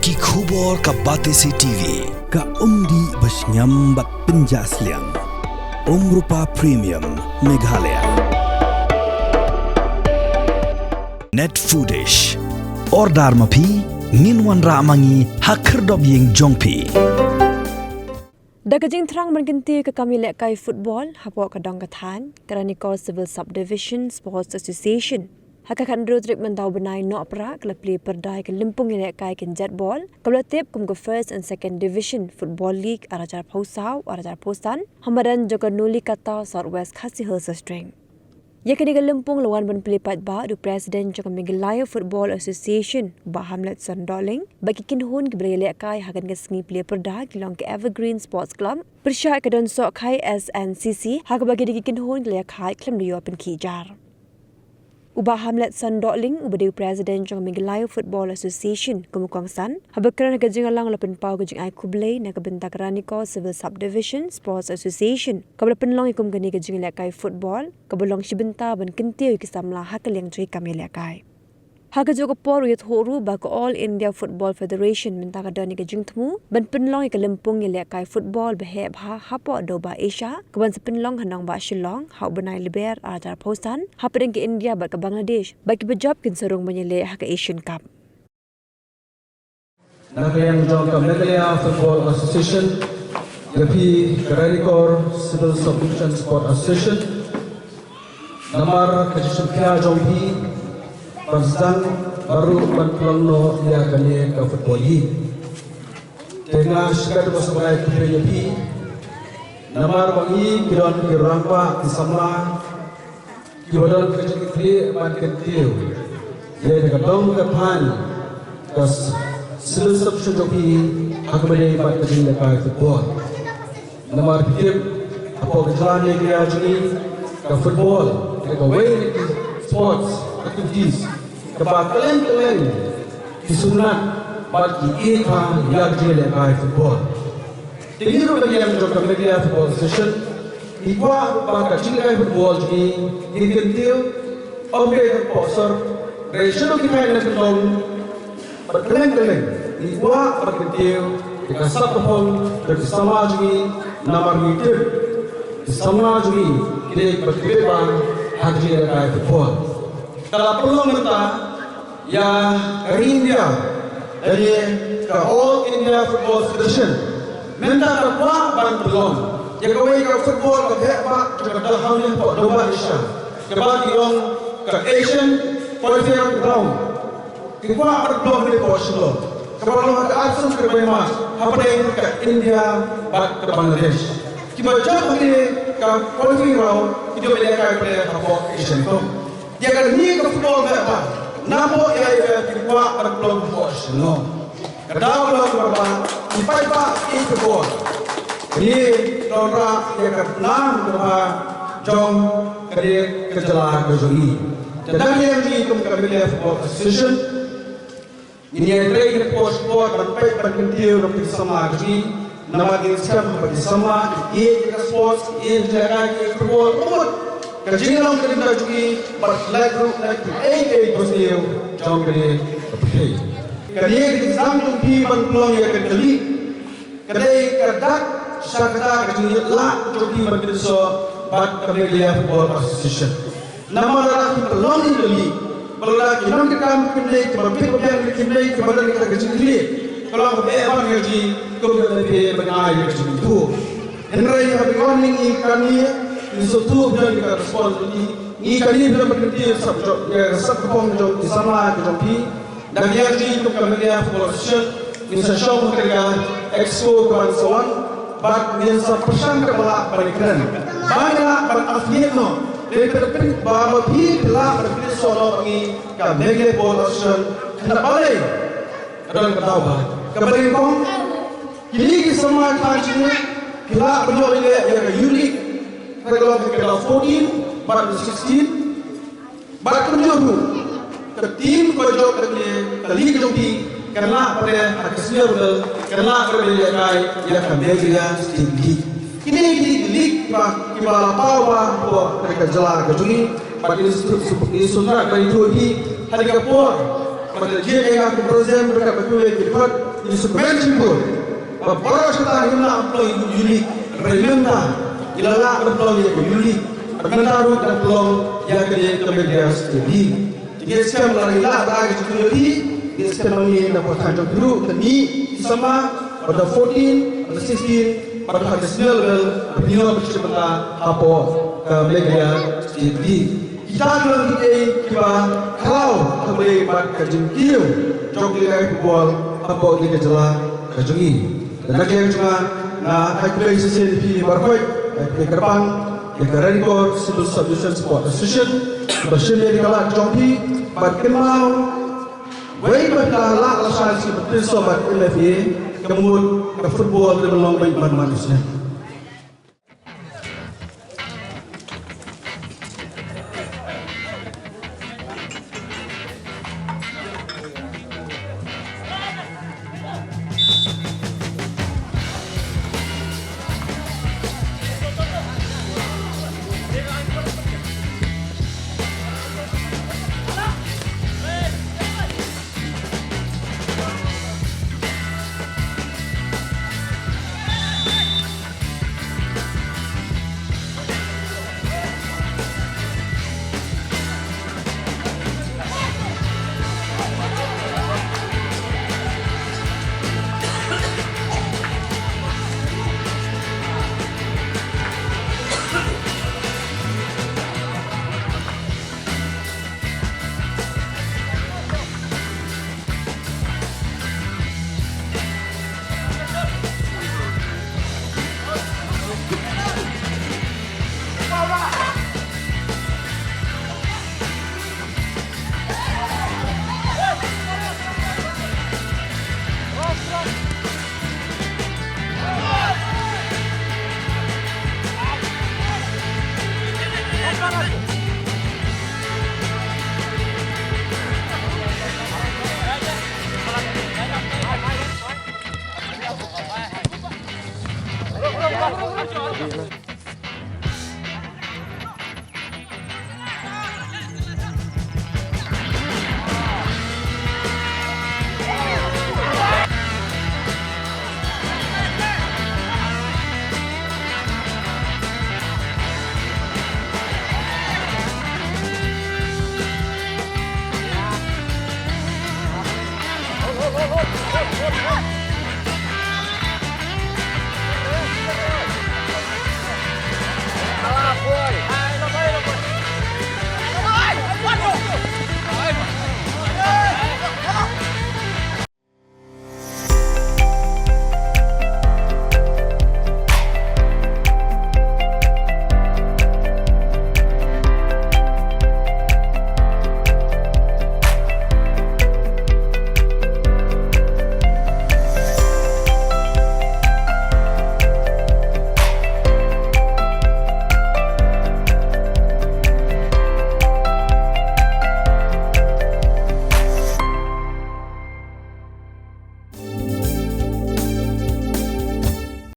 Ki khubor ka Batesi TV. Ka umdi basnyambat penjaslian. Rupa Premium Meghalaya. Net Foodish. Ordar mapi minwan ramangi hakerdob ying jongpi. Dagajing terang berganti ke kami lekai football hapo kadang katan Kranikor Civil Subdivision Sports Association. Hakakan rutrik mentau benai no pra kelapli perdai ke limpung lekai ke jetball kebelatip kum ke first and second division football league arajar pausau arajar postan hamadan juga nuli kata Southwest Khasi Hills String. Ya kini ke limpung lawan ban pelipat ba du presiden juga Meghalaya Football Association ba Hamlet Sandoling bagi kinhun ke beri lekai hakan ke sengi peli perdai kilong ke Evergreen Sports Club persyak ke don sok kai SNCC hak bagi digi kinhun ke lekai klem diyo pen kijar. Ubah Hamlet Sandoling ubah presiden jong Meghalaya Football Association kumukang san habakran gajing alang lapen pau gajing ai kublay na kebentak Kranikor Civil Subdivision Sports Association kabla penlong ikum gani gajing lekai football kabulong sibenta ban kentiu kisamla hakal yang cui kami lekai Haga juga por uyat horu ba ko All India Football Federation minta ka dani gajing temu ban penlong ke lempung ye lekai football behe bha hapo do ba Asia kaban sepenlong hanang ba Shillong hau benai liber ajar postan hapeng ke India ba ke Bangladesh bagi bejob kin serung menyele ha ke Asian Cup Nakayang jong ka Meghalaya Football Association gapi Kranikor Civil Subdivision Sport Association namar kajisum kya jong pi Pasang baru bantuan no ya kami ke football ini. Tengah sekat berseberai PPP. Namar wangi kidon kirampa kisamla kidon kecil ban kentil. Jadi kadang kepan kas selesai sejoki akbari ban kecil lekai football. Namar pikir apa kejalan yang dia jadi ke football, ke way sports activities kepada kalian disunat bagi kita yang jadi lekai football. Tinggi rumah yang juga Meghalaya Football Association ikwa bagi lekai football jadi dikentil oleh sponsor resolusi kita yang tertolong berkeliling ikwa berkentil jika satu hal bersama jadi nama meter bersama jadi kita berkeliling haji lekai football. Kalau perlu minta ya dari India dari ke All India Football Federation minta ke kuah ban belum ya kawai ke football ke hebat juga dalam yang pot domba Asia ke bagi orang ke Asian qualifying ground ke kuah belum di Portugal ke belum ke Arsenal ke Burma apa yang ke India bat ke Bangladesh kita jauh ini ke qualifying ground kita mereka ke Asian Cup dia akan ni ke football berapa? Namo ia kira berkelom bos, no. Kedua belum berapa? Ipai pak ini football. Ini orang dia akan enam berapa? Jom kerja kejelah kejoli. Jadi yang di Meghalaya Football Association ini yang terakhir sport berbaik berkentil untuk sama jadi nama dia siapa bagi sama ia sports ia jaga football. Kajingan kita juga berlaku grup laku Brazil jauh dari Afrika. Kadang kita sambil pi bantuan yang kedeli, kadang kerdak syakta kajingan lah jadi berkendso bak Meghalaya Football Association. Nama lagi belum kedeli, berlaki nam kita kedeli, berbeda yang kedeli kepada kita kajingan. Kalau kebetulan gaji kemudian lebih banyak kajingan itu. Henry habis ini kami Insutu bilang kita respon ini kali bilang berhenti sabjok ya sabkong jok di sana kejoki dan yang di itu Meghalaya Football Association insya Allah expo kebangsaan bak yang sepersen kepala pernikahan banyak berafiliat no dari terpilih bahwa bila berpilih soal ini ke Meghalaya Football Association hendak balik adalah ketahuan keberingkong kini semua kajian bila berjual ini yang unik kalau kita 14, baru 16, baru menjadi ke tim kojok ke liga joki karena pada akhirnya karena berlekai yang Meghalaya State League. Ini league kita lapawa mereka jelas kejuni pada ini sunnah dari itu hari kapur pada dia yang aku berusaha mereka berdua cepat di semen simpul. Bapak setelah ini upload Yuli, remember ilalah upload Yuli, menaruh upload yang ke media sendiri. Jadi sekarang lari lah bagi security, dia sekarang ini dapat hancur dulu. Kini sama pada 14, pada 16, pada national level, beliau bersama apa ke media sendiri. Kita dalam kita kalau kembali pada kejengkiu, jog liga football apa liga jelah kejungi. Dan lagi yang cuma high sesi di Barcoy, di Kerpang, di Karenko, Civil Subdivision Sport Association, bersama di kalah Jompi, pada kenal, baik pada alasan seperti sobat LFA, kemudian ke football di belong baik manusia. Terima kasih.